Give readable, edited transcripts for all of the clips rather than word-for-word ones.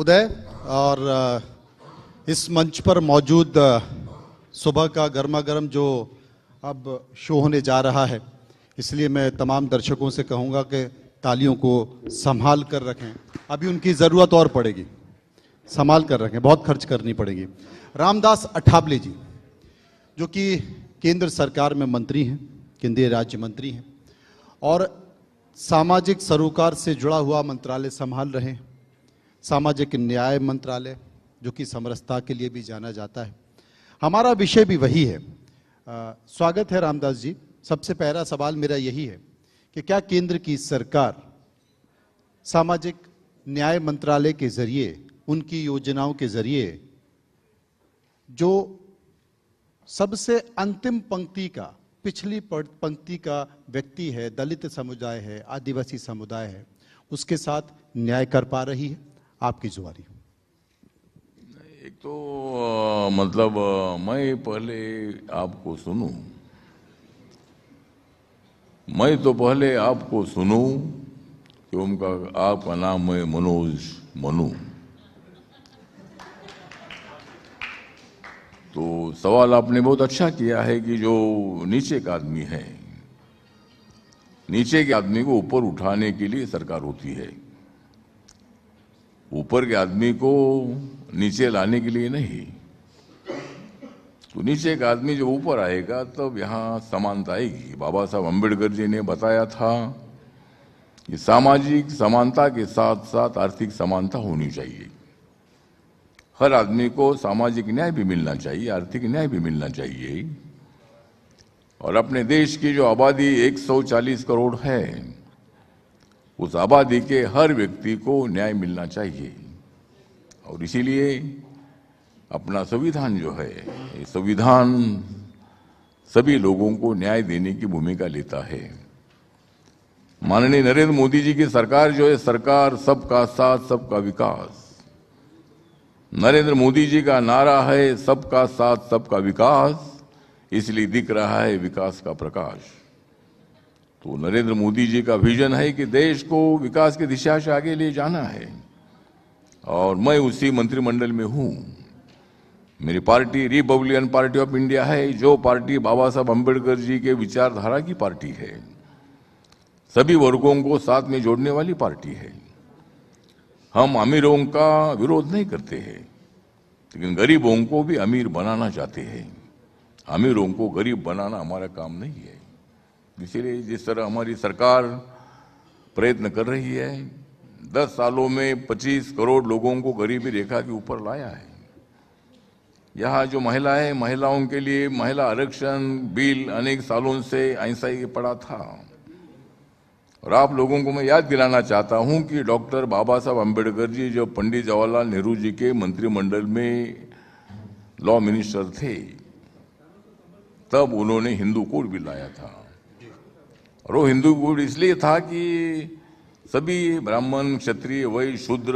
उदय और इस मंच पर मौजूद सुबह का गर्मा गर्म जो अब शो होने जा रहा है, इसलिए मैं तमाम दर्शकों से कहूँगा कि तालियों को संभाल कर रखें। अभी उनकी ज़रूरत और पड़ेगी, संभाल कर रखें, बहुत खर्च करनी पड़ेगी। रामदास अठावले जी जो कि केंद्र सरकार में मंत्री हैं, केंद्रीय राज्य मंत्री हैं और सामाजिक सरोकार से जुड़ा हुआ मंत्रालय संभाल रहे हैं, सामाजिक न्याय मंत्रालय जो कि समरसता के लिए भी जाना जाता है। हमारा विषय भी वही है। स्वागत है रामदास जी। सबसे पहला सवाल मेरा यही है कि क्या केंद्र की सरकार सामाजिक न्याय मंत्रालय के जरिए, उनकी योजनाओं के जरिए जो सबसे अंतिम पंक्ति का, पिछली पंक्ति का व्यक्ति है, दलित समुदाय है, आदिवासी समुदाय है, उसके साथ न्याय कर पा रही है? आपकी जुआरी। एक तो मतलब मैं पहले आपको सुनूं, मैं तो पहले आपको सुनूं कि उनका आपका नाम है मनोज मनु। तो सवाल आपने बहुत अच्छा किया है कि जो नीचे का आदमी है, नीचे के आदमी को ऊपर उठाने के लिए सरकार होती है, ऊपर के आदमी को नीचे लाने के लिए नहीं। तो नीचे का आदमी जब ऊपर आएगा तब यहाँ समानता आएगी। बाबा साहब अम्बेडकर जी ने बताया था कि सामाजिक समानता के साथ साथ आर्थिक समानता होनी चाहिए। हर आदमी को सामाजिक न्याय भी मिलना चाहिए, आर्थिक न्याय भी मिलना चाहिए। और अपने देश की जो आबादी 140 करोड़ है, उस आबादी के हर व्यक्ति को न्याय मिलना चाहिए। और इसीलिए अपना संविधान जो है, ये संविधान सभी लोगों को न्याय देने की भूमिका लेता है। माननीय नरेंद्र मोदी जी की सरकार जो है, सरकार सबका साथ सबका विकास। नरेंद्र मोदी जी का नारा है सबका साथ सबका विकास, इसलिए दिख रहा है विकास का प्रकाश। तो नरेंद्र मोदी जी का विजन है कि देश को विकास की दिशा से आगे ले जाना है और मैं उसी मंत्रिमंडल में हूं। मेरी party Republican party of India है, जो पार्टी बाबा साहब अम्बेडकर जी के विचारधारा की पार्टी है, सभी वर्गों को साथ में जोड़ने वाली पार्टी है। हम अमीरों का विरोध नहीं करते हैं, लेकिन गरीबों को भी अमीर बनाना चाहते हैं। अमीरों को गरीब बनाना हमारा काम नहीं है। इसीलिए जिस तरह हमारी सरकार प्रयत्न कर रही है, 10 सालों में 25 करोड़ लोगों को गरीबी रेखा के ऊपर लाया है। यहाँ जो महिलाएं, महिलाओं के लिए महिला आरक्षण बिल अनेक सालों से ऐसा ही पड़ा था। और आप लोगों को मैं याद दिलाना चाहता हूं कि डॉक्टर बाबा साहब अम्बेडकर जी जब पंडित जवाहरलाल नेहरू जी के मंत्रिमंडल में लॉ मिनिस्टर थे, तब उन्होंने हिंदू कोड भी लाया था। और वो हिंदू कोड इसलिए था कि सभी ब्राह्मण, क्षत्रिय, वैश्य, शूद्र,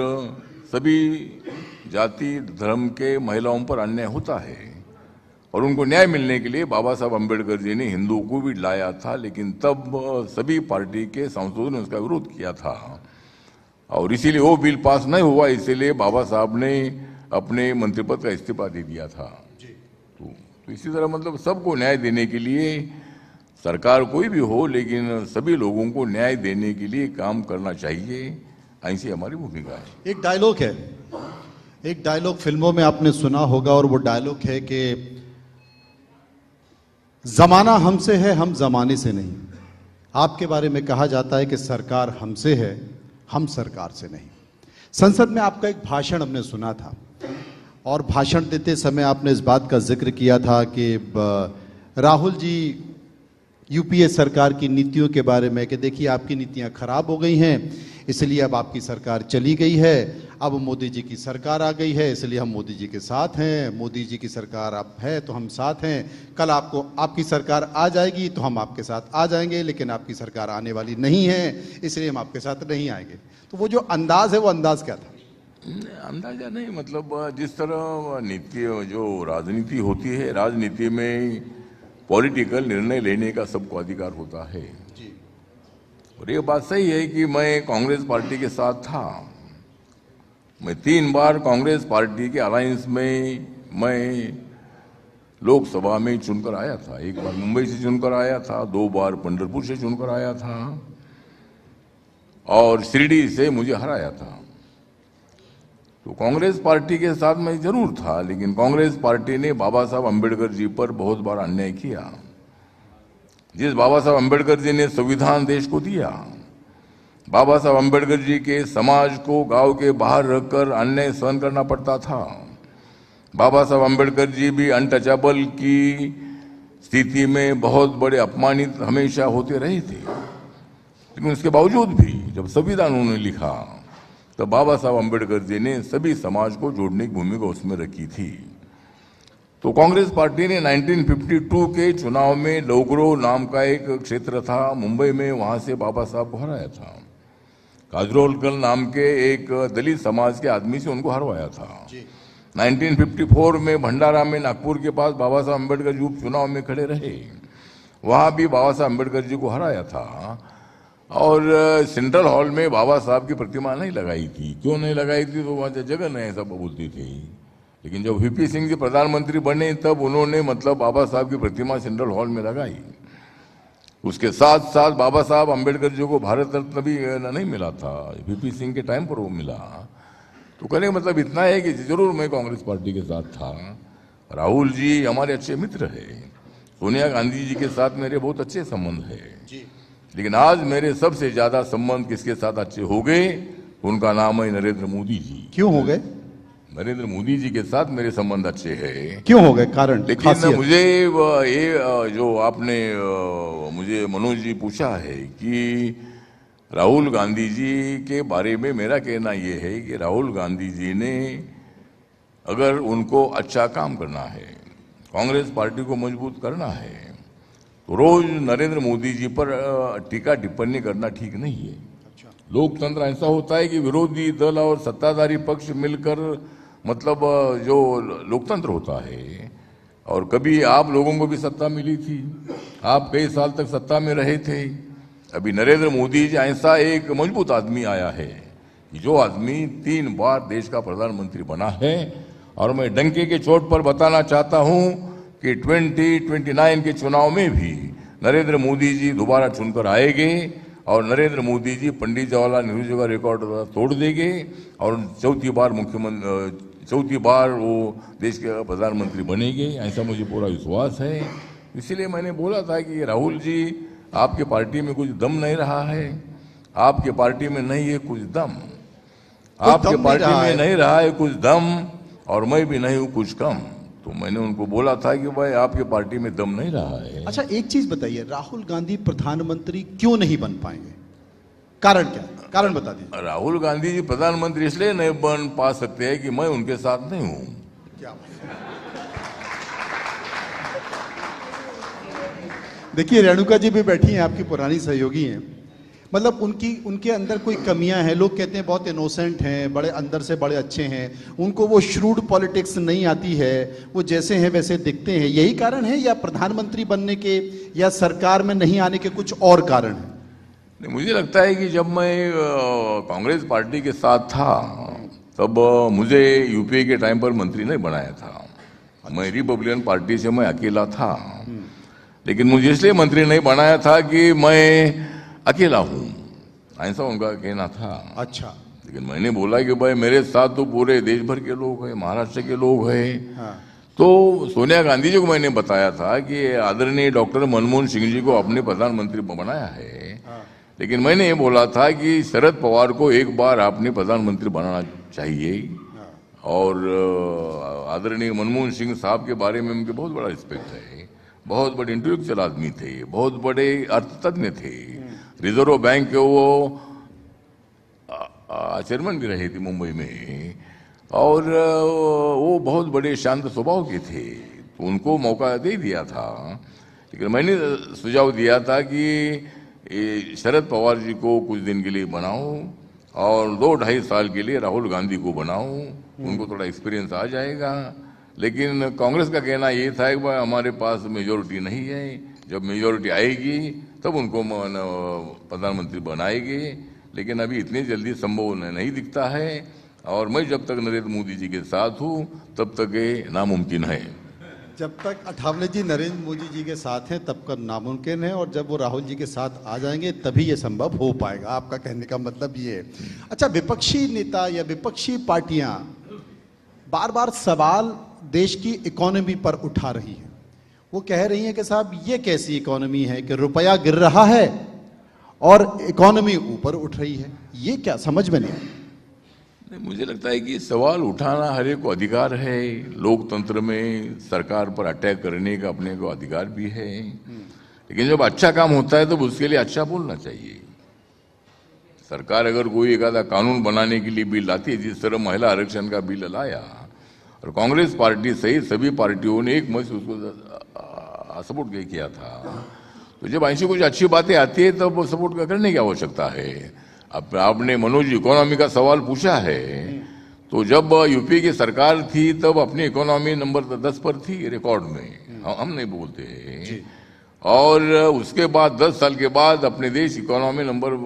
सभी जाति धर्म के महिलाओं पर अन्याय होता है और उनको न्याय मिलने के लिए बाबा साहब अम्बेडकर जी ने हिंदू को भी लाया था। लेकिन तब सभी पार्टी के सांसदों ने उसका विरोध किया था और इसीलिए वो बिल पास नहीं हुआ। इसीलिए बाबा साहब ने अपने मंत्रिपद का इस्तीफा दे दिया था। तो इसी तरह मतलब सबको न्याय देने के लिए सरकार कोई भी हो, लेकिन सभी लोगों को न्याय देने के लिए काम करना चाहिए, ऐसी हमारी भूमिका है। एक डायलॉग है, एक डायलॉग फिल्मों में आपने सुना होगा और वो डायलॉग है कि जमाना हमसे है, हम जमाने से नहीं। आपके बारे में कहा जाता है कि सरकार हमसे है, हम सरकार से नहीं। संसद में आपका एक भाषण हमने सुना था और भाषण देते समय आपने इस बात का जिक्र किया था कि राहुल जी यूपीए सरकार की नीतियों के बारे में कि देखिए आपकी नीतियां खराब हो गई हैं, इसलिए अब आपकी सरकार चली गई है, अब मोदी जी की सरकार आ गई है, इसलिए हम मोदी जी के साथ हैं। मोदी जी की सरकार अब है तो हम साथ हैं, कल आपकी सरकार आ जाएगी तो हम आपके साथ आ जाएंगे, लेकिन आपकी सरकार आने वाली नहीं है, इसलिए हम आपके साथ नहीं आएंगे। तो वो जो अंदाज है, वो अंदाज क्या था? अंदाजा नहीं, मतलब जिस तरह नीति जो राजनीति होती है, राजनीति में पॉलिटिकल निर्णय लेने का सबको अधिकार होता है जी। और ये बात सही है कि मैं कांग्रेस पार्टी के साथ था मैं 3 बार कांग्रेस पार्टी के अलायंस में मैं लोकसभा में चुनकर आया था। एक बार मुंबई से चुनकर आया था, 2 बार पंढरपुर से चुनकर आया था और शिरडी से मुझे हराया था। तो कांग्रेस पार्टी के साथ मैं जरूर था, लेकिन कांग्रेस पार्टी ने बाबा साहब अंबेडकर जी पर बहुत बार अन्याय किया। जिस बाबा साहब अंबेडकर जी ने संविधान देश को दिया, बाबा साहब अंबेडकर जी के समाज को गांव के बाहर रखकर अन्याय सहन करना पड़ता था। बाबा साहब अंबेडकर जी भी अनटचेबल की स्थिति में बहुत बड़े अपमानित हमेशा होते रहे थे, लेकिन उसके बावजूद भी जब संविधान उन्होंने लिखा तो बाबा साहब अंबेडकर जी ने सभी समाज को जोड़ने की भूमिका उसमें रखी थी। तो कांग्रेस पार्टी ने 1952 के चुनाव में लोगरो नाम का एक क्षेत्र था मुंबई में, वहां से बाबा साहब को हराया था। काजरोलकर नाम के एक दलित समाज के आदमी से उनको हरवाया था। 1954 में भंडारा में नागपुर के पास बाबा साहब अंबेडकर जी उपचुनाव में खड़े रहे, वहां भी बाबा साहब अंबेडकर जी को हराया था। और सेंट्रल हॉल में बाबा साहब की प्रतिमा नहीं लगाई थी। क्यों नहीं लगाई थी? तो वहां जगह नहीं ऐसा बोलती थी। लेकिन जब वीपी सिंह जी प्रधानमंत्री बने तब उन्होंने बाबा साहब की प्रतिमा सेंट्रल हॉल में लगाई। उसके साथ साथ बाबा साहब अंबेडकर जी को भारत रत्न भी नहीं मिला था, वीपी सिंह के टाइम पर वो मिला। तो कहने का मतलब इतना है कि जरूर मैं कांग्रेस पार्टी के साथ था। राहुल जी हमारे अच्छे मित्र है, सोनिया गांधी जी के साथ मेरे बहुत अच्छे संबंध है, लेकिन आज मेरे सबसे ज्यादा संबंध किसके साथ अच्छे हो गए? उनका नाम है नरेंद्र मोदी जी। क्यों हो गए? नरेंद्र मोदी जी के साथ मेरे संबंध अच्छे हैं। क्यों हो गए? कारण? लेकिन मुझे ये जो आपने मुझे मनोज जी पूछा है कि राहुल गांधी जी के बारे में मेरा कहना ये है कि राहुल गांधी जी ने अगर उनको अच्छा काम करना है, कांग्रेस पार्टी को मजबूत करना है, तो रोज नरेंद्र मोदी जी पर टीका टिप्पणी करना ठीक नहीं है। लोकतंत्र ऐसा होता है कि विरोधी दल और सत्ताधारी पक्ष मिलकर जो लोकतंत्र होता है। और कभी आप लोगों को भी सत्ता मिली थी, आप कई साल तक सत्ता में रहे थे। अभी नरेंद्र मोदी जी ऐसा एक मजबूत आदमी आया है कि जो आदमी 3 बार देश का प्रधानमंत्री बना है। और मैं डंके के चोट पर बताना चाहता हूं कि 2029 के चुनाव में भी नरेंद्र मोदी जी दोबारा चुनकर आएंगे और नरेंद्र मोदी जी पंडित जवाहरलाल नेहरू जी का रिकॉर्ड तोड़ देंगे और चौथी बार वो देश के प्रधानमंत्री बनेंगे, ऐसा मुझे पूरा विश्वास है। इसीलिए मैंने बोला था कि राहुल जी, आपके पार्टी में कुछ दम नहीं रहा है, आपके पार्टी में नहीं है कुछ दम, आपके पार्टी में नहीं रहा है कुछ दम, और मैं भी नहीं हूं कुछ कम। तो मैंने उनको बोला था कि भाई आपके पार्टी में दम नहीं रहा है। अच्छा, एक चीज बताइए, राहुल गांधी प्रधानमंत्री क्यों नहीं बन पाएंगे? कारण क्या है? कारण बता दीजिए। राहुल गांधी जी प्रधानमंत्री इसलिए नहीं बन पा सकते हैं कि मैं उनके साथ नहीं हूं। क्या? देखिए, रेणुका जी भी बैठी हैं, आपकी पुरानी सहयोगी हैं। मतलब उनके अंदर कोई कमियां हैं। लोग कहते हैं बहुत इनोसेंट हैं, बड़े अंदर से बड़े अच्छे हैं, उनको वो श्रूड पॉलिटिक्स नहीं आती है, वो जैसे हैं वैसे दिखते हैं। यही कारण है या प्रधानमंत्री बनने के या सरकार में नहीं आने के कुछ और कारण हैं? मुझे लगता है कि जब मैं कांग्रेस पार्टी के साथ था तब मुझे यूपीए के टाइम पर मंत्री नहीं बनाया था। मैं रिपब्लिकन पार्टी से मैं अकेला था, लेकिन मुझे इसलिए मंत्री नहीं बनाया था कि मैं अकेला हूं, ऐसा उनका कहना था। अच्छा। लेकिन मैंने बोला कि भाई मेरे साथ तो पूरे देश भर के लोग हैं, महाराष्ट्र के लोग हैं। हाँ। तो सोनिया गांधी जी को मैंने बताया था कि आदरणीय डॉक्टर मनमोहन सिंह जी को अपने प्रधानमंत्री बनाया है। हाँ। लेकिन मैंने ये बोला था कि शरद पवार को एक बार आपने प्रधानमंत्री बनाना चाहिए। हाँ। और आदरणीय मनमोहन सिंह साहब के बारे में उनके बहुत बड़ा रिस्पेक्ट है, बहुत बड़े इंटेलेक्चुअल आदमी थे, बहुत बड़े अर्थतज्ञ थे, रिजर्व बैंक के वो चेयरमैन भी रहे थे मुंबई में, और वो बहुत बड़े शांत स्वभाव के थे। तो उनको मौका दे दिया था। लेकिन मैंने सुझाव दिया था कि शरद पवार जी को कुछ दिन के लिए बनाओ और 2-2.5 साल के लिए राहुल गांधी को बनाओ, उनको थोड़ा एक्सपीरियंस आ जाएगा। लेकिन कांग्रेस का कहना ये था कि भाई हमारे पास मेजोरिटी नहीं है, जब मेजोरिटी आएगी तब उनको प्रधानमंत्री बनाएंगे। लेकिन अभी इतनी जल्दी संभव नहीं दिखता है। और मैं जब तक नरेंद्र मोदी जी के साथ हूँ तब तक ये नामुमकिन है। जब तक अठावले जी नरेंद्र मोदी जी के साथ हैं तब तक नामुमकिन है, और जब वो राहुल जी के साथ आ जाएंगे तभी ये संभव हो पाएगा। आपका कहने का मतलब ये है। अच्छा, विपक्षी नेता या विपक्षी पार्टियां बार बार सवाल देश की इकोनॉमी पर उठा रही है। वो कह रही हैं कि साहब ये कैसी इकोनॉमी है कि रुपया गिर रहा है और इकोनॉमी ऊपर उठ रही है, ये क्या समझ में नहीं आया। मुझे लगता है कि सवाल उठाना हर एक को अधिकार है। लोकतंत्र में सरकार पर अटैक करने का अपने को अधिकार भी है, लेकिन जब अच्छा काम होता है तो उसके लिए अच्छा बोलना चाहिए। सरकार अगर कोई एक आधा कानून बनाने के लिए बिल लाती है, जिस तरह महिला आरक्षण का बिल लाया, और कांग्रेस पार्टी सहित सभी पार्टियों ने एक मत उसको सपोर्ट किया था, तो जब ऐसी कुछ अच्छी बातें आती है तब वो सपोर्ट करने की आवश्यकता है। अब आपने मनोज इकोनॉमी का सवाल पूछा है, तो जब यूपी की सरकार थी तब अपनी इकोनॉमी नंबर 10 पर थी रिकॉर्ड में, हम नहीं बोलते हैं। और उसके बाद 10 साल के बाद अपने देश इकोनॉमी नंबर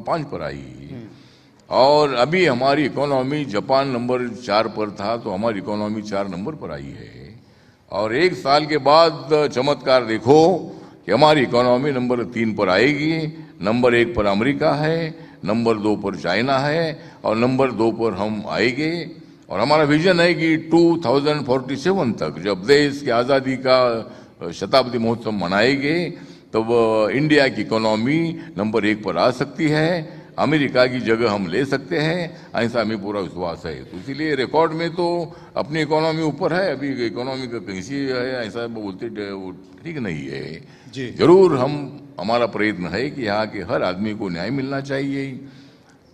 5 पर आई, और अभी हमारी इकोनॉमी जापान नंबर 4 पर था तो हमारी इकोनॉमी 4 नंबर पर आई है। और एक साल के बाद चमत्कार देखो कि हमारी इकोनॉमी नंबर 3 पर आएगी। नंबर 1 पर अमेरिका है, नंबर 2 पर चाइना है, और नंबर 2 पर हम आएंगे। और हमारा विजन है कि 2047 तक जब देश की आज़ादी का शताब्दी महोत्सव मनाएंगे तब इंडिया की इकोनॉमी नंबर 1 पर आ सकती है, अमेरिका की जगह हम ले सकते हैं, ऐसा हमें पूरा विश्वास है। तो इसीलिए रिकॉर्ड में तो अपनी इकोनॉमी ऊपर है, अभी इकोनॉमी का कहीं से है ऐसा बोलते ठीक नहीं है जी। जरूर हमारा प्रयत्न है कि यहाँ के हर आदमी को न्याय मिलना चाहिए,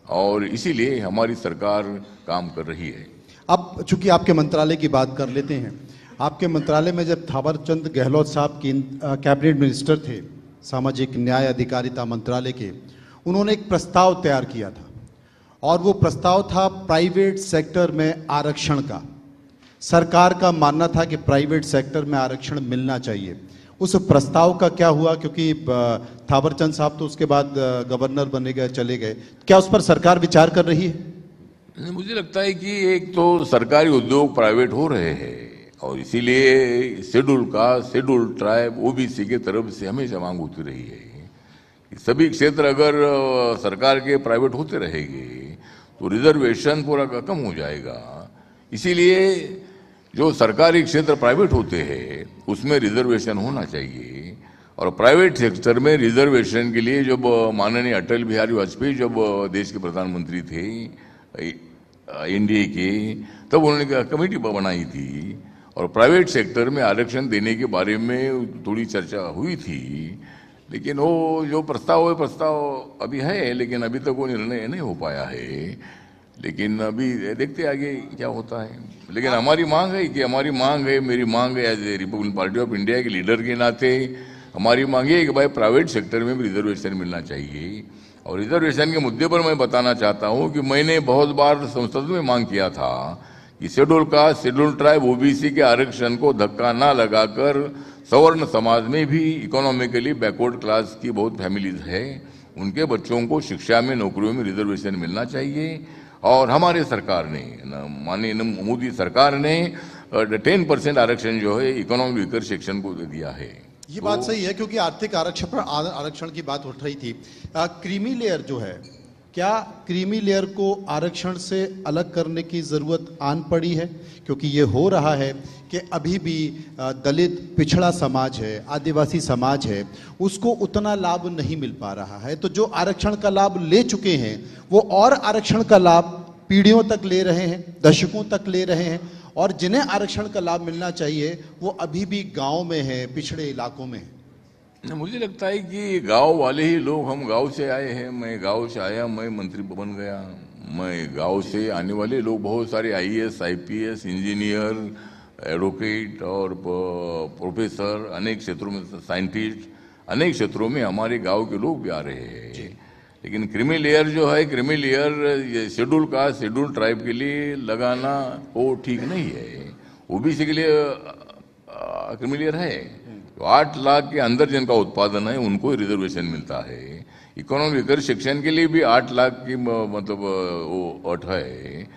और इसीलिए हमारी सरकार काम कर रही है। अब चूंकि आपके मंत्रालय की बात कर लेते हैं, आपके मंत्रालय में जब थावरचंद गहलोत साहब कैबिनेट मिनिस्टर थे सामाजिक न्याय अधिकारिता मंत्रालय के, उन्होंने एक प्रस्ताव तैयार किया था, और वो प्रस्ताव था प्राइवेट सेक्टर में आरक्षण का। सरकार का मानना था कि प्राइवेट सेक्टर में आरक्षण मिलना चाहिए। उस प्रस्ताव का क्या हुआ, क्योंकि थावरचंद साहब तो उसके बाद गवर्नर बने गए, चले गए, क्या उस पर सरकार विचार कर रही है? मुझे लगता है कि एक तो सरकारी उद्योग प्राइवेट हो रहे हैं, और इसीलिए शेड्यूल ट्राइब ओबीसी के तरफ से हमेशा मांग होती रही है कि सभी क्षेत्र अगर सरकार के प्राइवेट होते रहेंगे तो रिजर्वेशन पूरा कम हो जाएगा। इसीलिए जो सरकारी क्षेत्र प्राइवेट होते हैं उसमें रिजर्वेशन होना चाहिए। और प्राइवेट सेक्टर में रिजर्वेशन के लिए जब माननीय अटल बिहारी वाजपेयी जब देश के प्रधानमंत्री थे एनडीए के, तब उन्होंने कमेटी बनाई थी, और प्राइवेट सेक्टर में आरक्षण देने के बारे में थोड़ी चर्चा हुई थी। लेकिन वो जो प्रस्ताव अभी है, लेकिन अभी तक वो निर्णय नहीं हो पाया है। लेकिन अभी देखते आगे क्या होता है। लेकिन हमारी मांग है, मेरी मांग है as a Republican party of India के लीडर के नाते, हमारी मांग है कि भाई प्राइवेट सेक्टर में भी रिजर्वेशन मिलना चाहिए। और रिजर्वेशन के मुद्दे पर मैं बताना चाहता हूं कि मैंने बहुत बार संसद में मांग किया था कि शेड्यूल ट्राइब ओबीसी के आरक्षण को धक्का ना लगाकर सवर्ण समाज में भी इकोनॉमिकली बैकवर्ड क्लास की बहुत फैमिलीज है, उनके बच्चों को शिक्षा में नौकरियों में रिजर्वेशन मिलना चाहिए। और हमारे सरकार ने, माननीय मोदी सरकार ने 10% आरक्षण जो है इकोनॉमिक वीकर सेक्शन को दिया है। ये बात सही है, क्योंकि आर्थिक आरक्षण पर आरक्षण की बात उठ रही थी। क्रीमी लेयर जो है, क्या क्रीमी लेयर को आरक्षण से अलग करने की जरूरत आन पड़ी है? क्योंकि ये हो रहा है कि अभी भी दलित पिछड़ा समाज है, आदिवासी समाज है, उसको उतना लाभ नहीं मिल पा रहा है। तो जो आरक्षण का लाभ ले चुके हैं वो और आरक्षण का लाभ पीढ़ियों तक ले रहे हैं, दशकों तक ले रहे हैं, और जिन्हें आरक्षण का लाभ मिलना चाहिए वो अभी भी गांव में है, पिछड़े इलाकों में है। मुझे लगता है कि गांव वाले ही लोग, हम गांव से आए हैं, मैं गांव से आया, मैं मंत्री बन गया, मैं गांव से आने वाले लोग बहुत सारे आईएएस, आईपीएस, इंजीनियर, एडवोकेट और प्रोफेसर, अनेक क्षेत्रों में साइंटिस्ट, अनेक क्षेत्रों में हमारे गांव के लोग भी आ रहे हैं। लेकिन क्रीमी लेयर जो है, क्रीमी लेयर शेड्यूल ट्राइब के लिए लगाना वो ठीक नहीं है। ओबीसी के लिए क्रीमी लेयर है, तो 8 लाख के अंदर जिनका उत्पादन है उनको ही रिजर्वेशन मिलता है। इकोनॉमिक सेक्शन के लिए भी 8 लाख की मतलब वो अट है।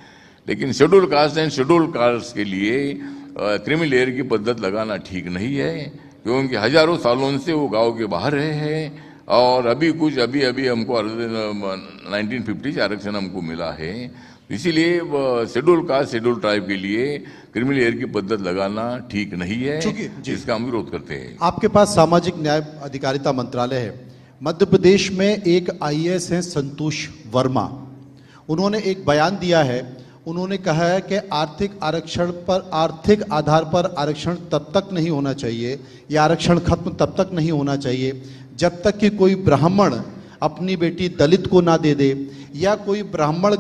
लेकिन schedule caste and schedule caste के लिए क्रीमी लेयर की पद्धत लगाना ठीक नहीं है, क्योंकि हजारों सालों से वो गांव के बाहर रहे हैं और अभी हमको 1950 से आरक्षण हमको मिला है। इसीलिए शेड्यूल कास्ट शेड्यूल ट्राइब के लिए क्रीमी लेयर की पद्धत लगाना ठीक नहीं है, इसका हम विरोध करते हैं। आपके पास सामाजिक न्याय अधिकारिता मंत्रालय है। मध्य प्रदेश में एक आईएएस हैं संतोष वर्मा, उन्होंने एक बयान दिया है। उन्होंने कहा है कि आर्थिक आरक्षण पर आर्थिक आधार पर आरक्षण तब तक नहीं होना चाहिए, या आरक्षण खत्म तब तक नहीं होना चाहिए जब तक कि कोई ब्राह्मण अपनी बेटी दलित को ना दे दे, या कोई ब्राह्मण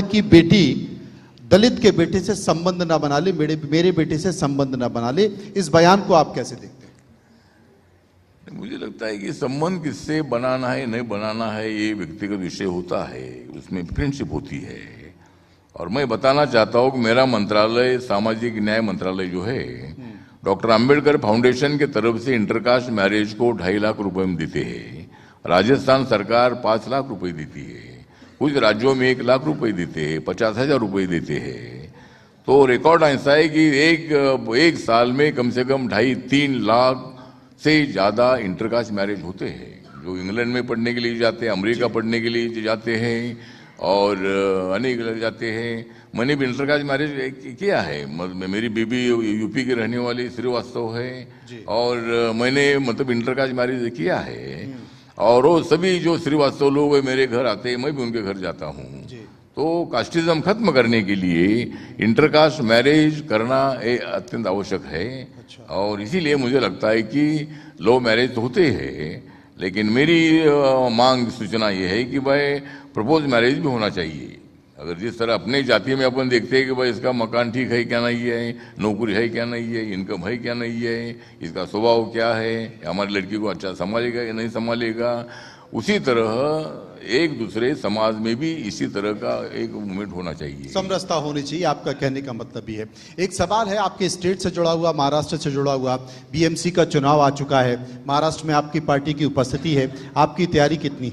की बेटी दलित के बेटे से संबंध ना बना ले, मेरे बेटे से संबंध ना बना ले। इस बयान को आप कैसे देखते हैं? मुझे लगता है कि संबंध किससे बनाना है नहीं बनाना है ये व्यक्तिगत विषय होता है, उसमें फ्रेंडशिप होती है। और मैं बताना चाहता हूँ कि मेरा मंत्रालय सामाजिक न्याय मंत्रालय जो है डॉक्टर अंबेडकर फाउंडेशन के तरफ से इंटरकास्ट मैरिज को 2.5 लाख रुपए में देते हैं। राजस्थान सरकार 5 लाख रुपए देती है, कुछ राज्यों में 1 लाख रुपए देते हैं, 50,000 रुपए देते हैं। तो रिकॉर्ड ऐसा है कि एक साल में कम से कम 2.5-3 लाख से ज्यादा इंटरकास्ट मैरिज होते हैं, जो इंग्लैंड में पढ़ने के लिए जाते हैं, अमेरिका पढ़ने के लिए जाते हैं और अनेक जाते हैं। मैंने भी इंटरकास्ट मैरिज किया है। मेरी बीबी यूपी की रहने वाली श्रीवास्तव है और मैंने मतलब इंटरकास्ट मैरिज किया है। और वो सभी जो श्रीवास्तव लोग मेरे घर आते हैं, मैं भी उनके घर जाता हूँ। तो कास्टिज्म खत्म करने के लिए इंटरकास्ट मैरिज करना अत्यंत आवश्यक है। और इसीलिए मुझे लगता है कि लव मैरिज तो होते हैं, लेकिन मेरी मांग सूचना ये है कि भाई प्रपोज मैरिज भी होना चाहिए। अगर जिस तरह अपने जाति में अपन देखते हैं कि भाई इसका मकान ठीक है क्या नहीं है, नौकरी है क्या नहीं है, इनकम है क्या नहीं है, इसका स्वभाव क्या है, हमारी लड़की को अच्छा संभालेगा या नहीं संभालेगा, उसी तरह एक दूसरे समाज में भी इसी तरह का एक मूवमेंट होना चाहिए, समरसता होनी चाहिए। आपका कहने का मतलब भी है। एक सवाल है आपके स्टेट से जुड़ा हुआ, महाराष्ट्र से जुड़ा हुआ। बीएमसी का चुनाव आ चुका है, महाराष्ट्र में आपकी पार्टी की उपस्थिति है, आपकी तैयारी कितनी?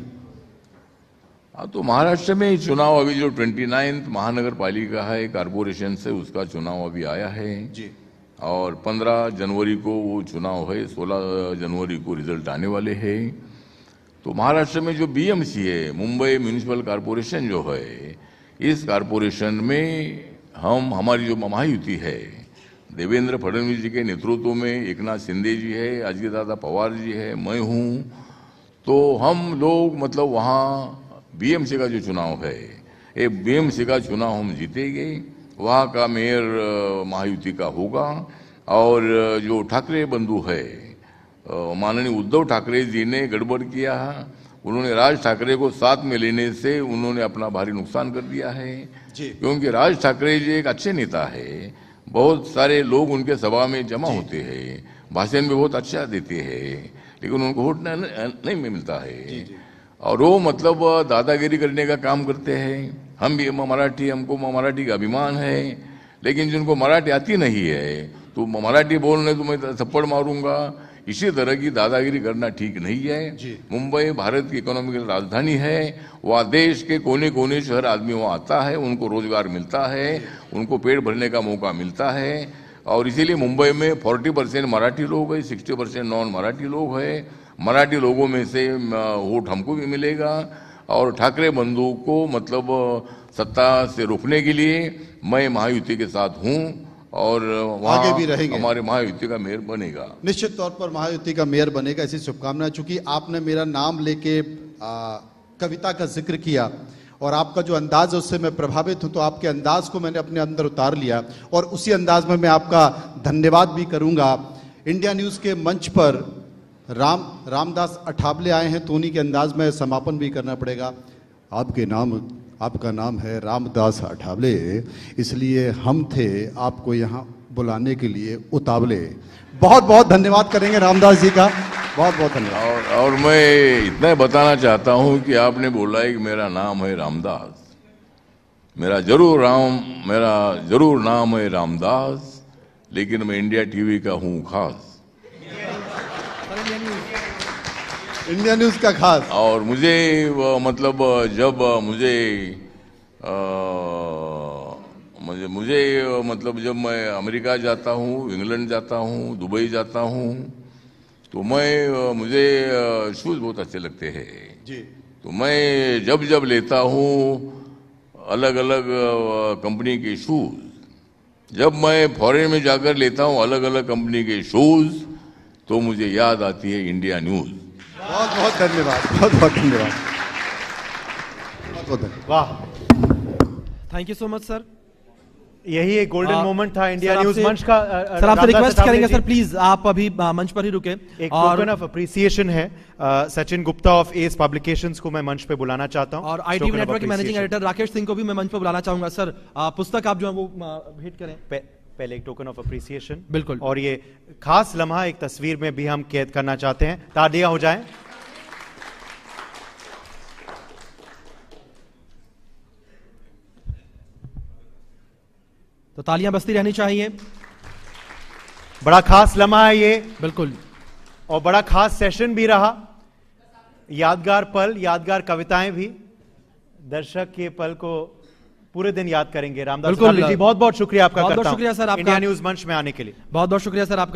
हाँ, तो महाराष्ट्र में चुनाव अभी जो 29 महानगर पालिका है कारपोरेशन से, उसका चुनाव अभी आया है जी। और 15 जनवरी को वो चुनाव है, 16 जनवरी को रिजल्ट आने वाले हैं। तो महाराष्ट्र में जो बीएमसी है, मुंबई म्यूनिसिपल कारपोरेशन जो है, इस कारपोरेशन में हमारी जो महायुति है, देवेंद्र फडणवीस जी के नेतृत्व में एकनाथ शिंदे जी है, अजित दादा पवार जी है, मैं हूँ। तो हम लोग मतलब वहाँ बीएमसी का जो चुनाव है, ये बीएमसी का चुनाव हम जीतेंगे। वहाँ का मेयर महायुति का होगा। और जो ठाकरे बंधु है, माननीय उद्धव ठाकरे जी ने गड़बड़ किया है। उन्होंने राज ठाकरे को साथ में लेने से उन्होंने अपना भारी नुकसान कर दिया है जी। क्योंकि राज ठाकरे जी एक अच्छे नेता है, बहुत सारे लोग उनके सभा में जमा होते हैं, भाषण भी बहुत अच्छा देते हैं, लेकिन उनको वोट नहीं मिलता है। और वो मतलब दादागिरी करने का काम करते हैं। हम भी मराठी, हमको मराठी का अभिमान है, लेकिन जिनको मराठी आती नहीं है तो मराठी बोलने तो मैं थप्पड़ मारूंगा। इसी तरह की दादागिरी करना ठीक नहीं है। मुंबई भारत की इकोनॉमिकल राजधानी है, वहाँ देश के कोने कोने से हर आदमी वहाँ आता है, उनको रोजगार मिलता है, उनको पेट भरने का मौका मिलता है। और इसीलिए मुंबई में 40% मराठी लोग है, 60% नॉन मराठी लोग है। मराठी लोगों में से वोट हमको भी मिलेगा। और ठाकरे बंधु को मतलब सत्ता से रोकने के लिए मैं महायुति के साथ हूँ और वहाँ भी रहेंगे। हमारे महायुति का मेयर बनेगा, निश्चित तौर पर महायुति का मेयर बनेगा, ऐसी शुभकामनाएं। चूंकि आपने मेरा नाम लेके कविता का जिक्र किया और आपका जो अंदाज है उससे मैं प्रभावित हूं, तो आपके अंदाज को मैंने अपने अंदर उतार लिया और उसी अंदाज में मैं आपका धन्यवाद भी करूंगा। इंडिया न्यूज के मंच पर रामदास अठावले आए हैं, तो उन्हीं के अंदाज में समापन भी करना पड़ेगा। आपका नाम है रामदास अठावले, इसलिए हम थे आपको यहाँ बुलाने के लिए उतावले। बहुत बहुत धन्यवाद करेंगे रामदास जी का, बहुत बहुत धन्यवाद। और मैं इतना बताना चाहता हूँ कि आपने बोला है कि मेरा नाम है रामदास, मेरा जरूर नाम है रामदास, लेकिन मैं इंडिया टीवी का हूँ खास, इंडिया न्यूज का खास। और मुझे मतलब जब मुझे मुझे मतलब जब मैं अमेरिका जाता हूँ, इंग्लैंड जाता हूँ, दुबई जाता हूँ, तो मुझे शूज़ बहुत अच्छे लगते हैं जी। तो मैं जब जब लेता हूँ अलग अलग कंपनी के शूज़, जब मैं फॉरेन में जाकर लेता हूँ अलग अलग कंपनी के शूज़, तो मुझे याद आती है इंडिया न्यूज़। बहुत बहुत धन्यवाद, बहुत बहुत धन्यवाद, बहुत बहुत धन्यवाद। वाह, thank you so much sir. यही एक गोल्डन मोमेंट था इंडिया सर, न्यूज आपसे- मंच का। सर आपसे रिक्वेस्ट रामदास करेंगे जी, सर प्लीज आप अभी मंच पर ही रुके। एक और टोकन ऑफ अप्रिसिएशन है, Sachin Gupta of S publications को मैं मंच पे बुलाना चाहता हूं। और आईटीवी नेटवर्क के मैनेजिंग एडिटर राकेश सिंह को भी मैं मंच पर बुलाना चाहूंगा। सर पुस्तक आप जो है वो भेंट करें। पहले एक टोकन ऑफ अप्रिसिएशन, बिल्कुल। और ये खास लम्हा एक तस्वीर में भी हम कैद करना चाहते हैं। तालियां हो जाएं। तो तालियां बजती रहनी चाहिए। बड़ा खास लम्हा है ये, बिल्कुल, और बड़ा खास सेशन भी रहा। यादगार पल, यादगार कविताएं भी। दर्शक के पल को पूरे दिन याद करेंगे। रामदास बिल्कुल। जी बहुत बहुत शुक्रिया आपका बहुत बहुत करता हूं शुक्रिया सर आपका। इंडिया न्यूज मंच में आने के लिए। बहुत बहुत शुक्रिया सर आपका।